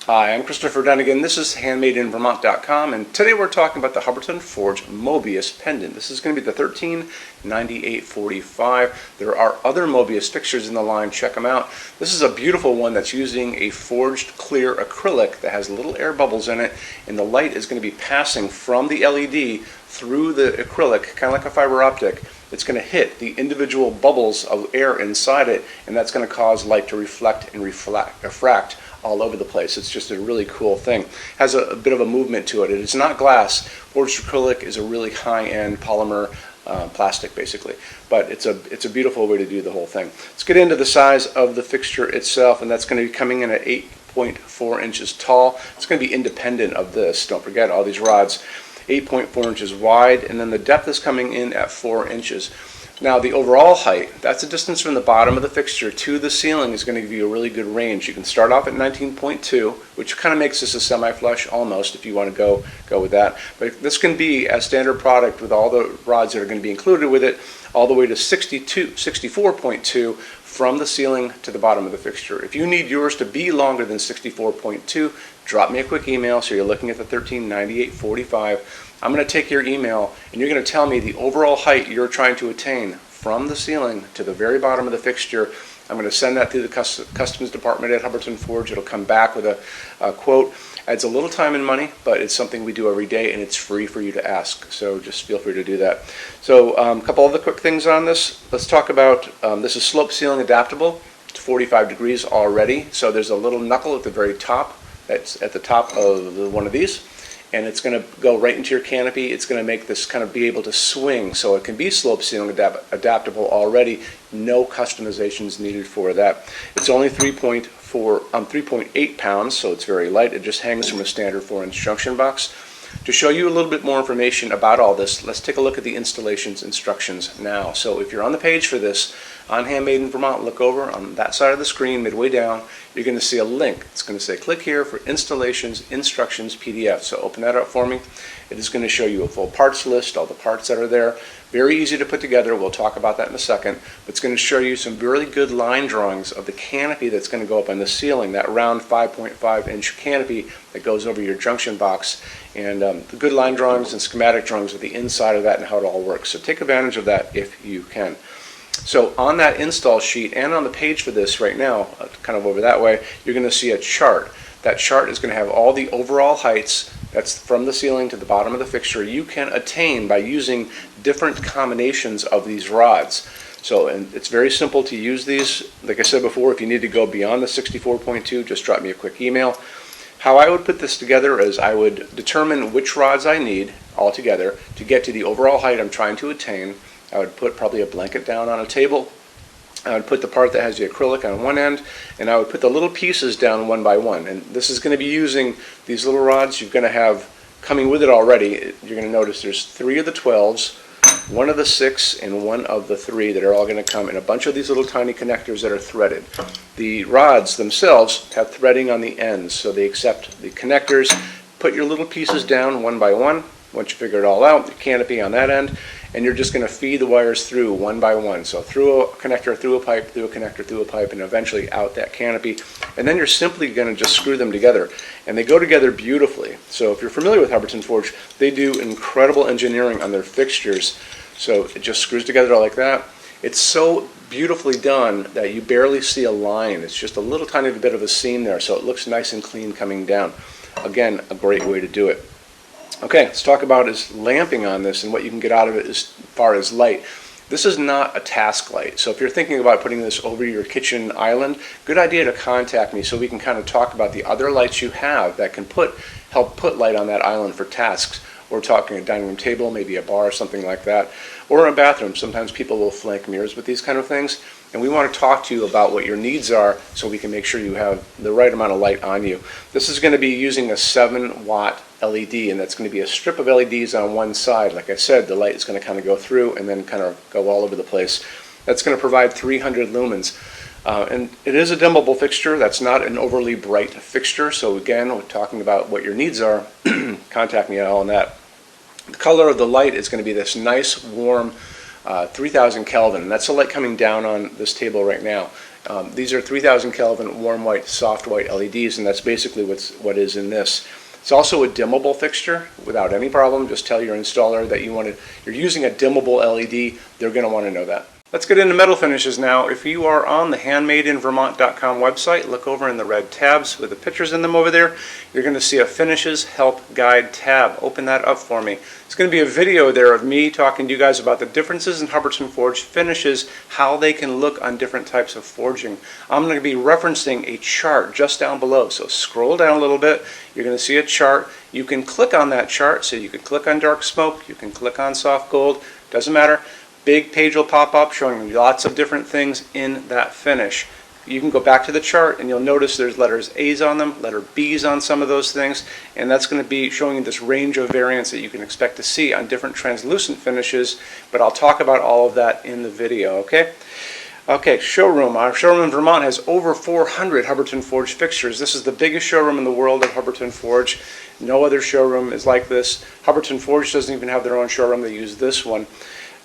Hi, I'm Christopher Dunnigan. This is HandmadeInVermont.com, and today we're talking about the Hubbardton Forge Mobius Pendant. This is going to be the 139845. There are other Mobius fixtures in the line. Check them out. This is a beautiful one that's using a forged clear acrylic that has little air bubbles in it, and the light is going to be passing from the LED through the acrylic, kind of like a fiber optic. It's going to hit the individual bubbles of air inside it, and that's going to cause light to reflect and refract all over the place. It's just a really cool thing. Has a bit of a movement to it. It is not glass. Forged acrylic is a really high-end polymer plastic, basically. But it's a beautiful way to do the whole thing. Let's get into the size of the fixture itself, and that's going to be coming in at 8.4 inches tall. It's going to be independent of this. Don't forget all these rods. 8.4 inches wide, and then the depth is coming in at 4 inches. Now the overall height, that's the distance from the bottom of the fixture to the ceiling, is going to give you a really good range. You can start off at 19.2, which kind of makes this a semi-flush almost if you want to go with that. But this can be a standard product with all the rods that are going to be included with it, all the way to 64.2 from the ceiling to the bottom of the fixture. If you need yours to be longer than 64.2, drop me a quick email. So you're looking at the 139845. I'm going to take your email, and you're going to tell me the overall height you're trying to attain from the ceiling to the very bottom of the fixture. I'm going to send that through the customs department at Hubbardton Forge. It'll come back with a quote. Adds a little time and money, but it's something we do every day, and it's free for you to ask. So just feel free to do that. So a couple other quick things on this. Let's talk about this is slope ceiling adaptable. It's 45 degrees already. So there's a little knuckle at the very top. That's at the top of one of these. And it's going to go right into your canopy. It's going to make this kind of be able to swing, so it can be slope ceiling adaptable already. No customizations needed for that. It's only 3.8 pounds, so it's very light. It just hangs from a standard 4-inch junction box. To show you a little bit more information about all this, let's take a look at the installations instructions now. So if you're on the page for this, on Handmade in Vermont, look over on that side of the screen, midway down, you're going to see a link. It's going to say click here for installations instructions PDF. So open that up for me. It is going to show you a full parts list, all the parts that are there. Very easy to put together. We'll talk about that in a second. But it's going to show you some really good line drawings of the canopy that's going to go up on the ceiling, that round 5.5-inch canopy that goes over your junction box, and the good line drawings and schematic drawings of the inside of that and how it all works. So take advantage of that if you can. So on that install sheet and on the page for this right now, kind of over that way, you're going to see a chart. That chart is going to have all the overall heights, that's from the ceiling to the bottom of the fixture, you can attain by using different combinations of these rods. So, and it's very simple to use these. Like I said before, if you need to go beyond the 64.2, just drop me a quick email. How I would put this together is I would determine which rods I need altogether to get to the overall height I'm trying to attain. I would put probably a blanket down on a table. I would put the part that has the acrylic on one end, and I would put the little pieces down one by one. And this is going to be using these little rods you're going to have coming with it already. You're going to notice there's 3 of the 12s, 1 of the 6, and 1 of the 3 that are all going to come in a bunch of these little tiny connectors that are threaded. The rods themselves have threading on the ends, so they accept the connectors. Put your little pieces down one by one. Once you figure it all out, the canopy on that end, and you're just going to feed the wires through one by one. So through a connector, through a pipe, through a connector, through a pipe, and eventually out that canopy. And then you're simply going to just screw them together. And they go together beautifully. So if you're familiar with Hubbardton Forge, they do incredible engineering on their fixtures. So it just screws together like that. It's so beautifully done that you barely see a line. It's just a little tiny bit of a seam there, so it looks nice and clean coming down. Again, a great way to do it. Okay, let's talk about is lamping on this and what you can get out of it as far as light. This is not a task light, so if you're thinking about putting this over your kitchen island, good idea to contact me so we can kind of talk about the other lights you have that can help put light on that island for tasks. We're talking a dining room table, maybe a bar, something like that, or a bathroom. Sometimes people will flank mirrors with these kind of things, and we want to talk to you about what your needs are so we can make sure you have the right amount of light on you. This is going to be using a 7-watt LED, and that's going to be a strip of LEDs on one side. Like I said, the light is going to kind of go through and then kind of go all over the place. That's going to provide 300 lumens. And it is a dimmable fixture. That's not an overly bright fixture. So again, we're talking about what your needs are. Contact me on that. The color of the light is going to be this nice, warm 3000 Kelvin. And that's the light coming down on this table right now. These are 3000 Kelvin warm white, soft white LEDs, and that's basically what is in this. It's also a dimmable fixture without any problem. Just tell your installer that you're using a dimmable LED. They're going to want to know that. Let's get into metal finishes now. If you are on the HandmadeInVermont.com website, look over in the red tabs with the pictures in them over there. You're going to see a Finishes Help Guide tab. Open that up for me. It's going to be a video there of me talking to you guys about the differences in Hubbardton forged finishes, how they can look on different types of forging. I'm going to be referencing a chart just down below. So scroll down a little bit. You're going to see a chart. You can click on that chart. So you can click on dark smoke. You can click on soft gold. Doesn't matter. Big page will pop up showing you lots of different things in that finish. You can go back to the chart and you'll notice there's letters A's on them, letter B's on some of those things, and that's going to be showing you this range of variants that you can expect to see on different translucent finishes, but I'll talk about all of that in the video, okay? Okay, showroom. Our showroom in Vermont has over 400 Hubbardton forged fixtures. This is the biggest showroom in the world of Hubbardton forged. No other showroom is like this. Hubbardton forged doesn't even have their own showroom. They use this one.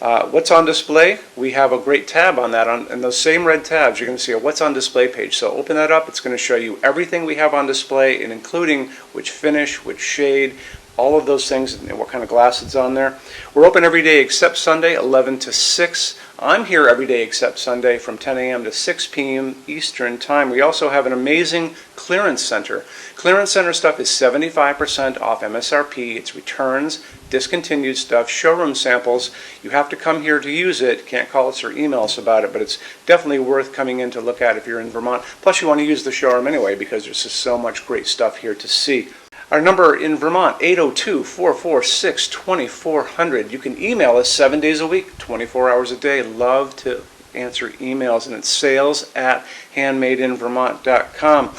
What's on display? We have a great tab on that. And those same red tabs, you're going to see a what's on display page. So open that up. It's going to show you everything we have on display, and including which finish, which shade, all of those things, and what kind of glass it's on there. We're open every day except Sunday, 11 to 6. I'm here every day except Sunday from 10 a.m. to 6 p.m. Eastern Time. We also have an amazing clearance center. Clearance center stuff is 75% off MSRP. It's returns, discontinued stuff, showroom samples. You have to come here to use it. Can't call us or email us about it, but it's definitely worth coming in to look at if you're in Vermont. Plus you want to use the showroom anyway because there's just so much great stuff here to see. Our number in Vermont, 802-446-2400. You can email us 7 days a week, 24 hours a day. Love to answer emails, and it's sales@HandmadeInVermont.com.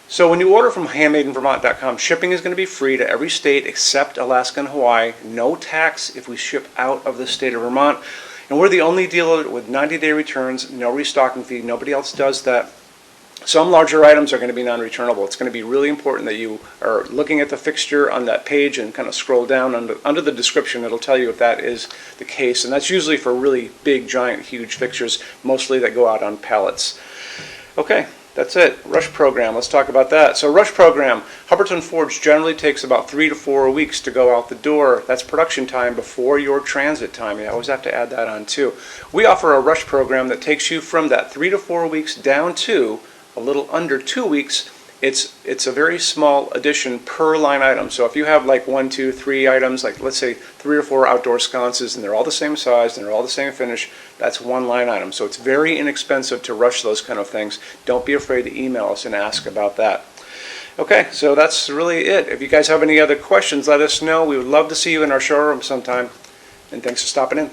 So when you order from HandmadeInVermont.com, shipping is going to be free to every state except Alaska and Hawaii. No tax if we ship out of the state of Vermont. And we're the only dealer with 90-day returns, no restocking fee. Nobody else does that. Some larger items are going to be non-returnable. It's going to be really important that you are looking at the fixture on that page and kind of scroll down under the description. It'll tell you if that is the case. And that's usually for really big, giant, huge fixtures, mostly that go out on pallets. Okay, that's it. Rush program. Let's talk about that. So rush program, Hubbardton Forge generally takes about 3 to 4 weeks to go out the door. That's production time before your transit time. You always have to add that on too. We offer a rush program that takes you from that 3 to 4 weeks down to a little under 2 weeks. It's a very small addition per line item. So if you have like 1, 2, 3 items, like let's say 3 or 4 outdoor sconces, and they're all the same size and they're all the same finish, that's one line item. So it's very inexpensive to rush those kind of things. Don't be afraid to email us and ask about that. Okay, so that's really it. If you guys have any other questions, let us know. We would love to see you in our showroom sometime. And thanks for stopping in.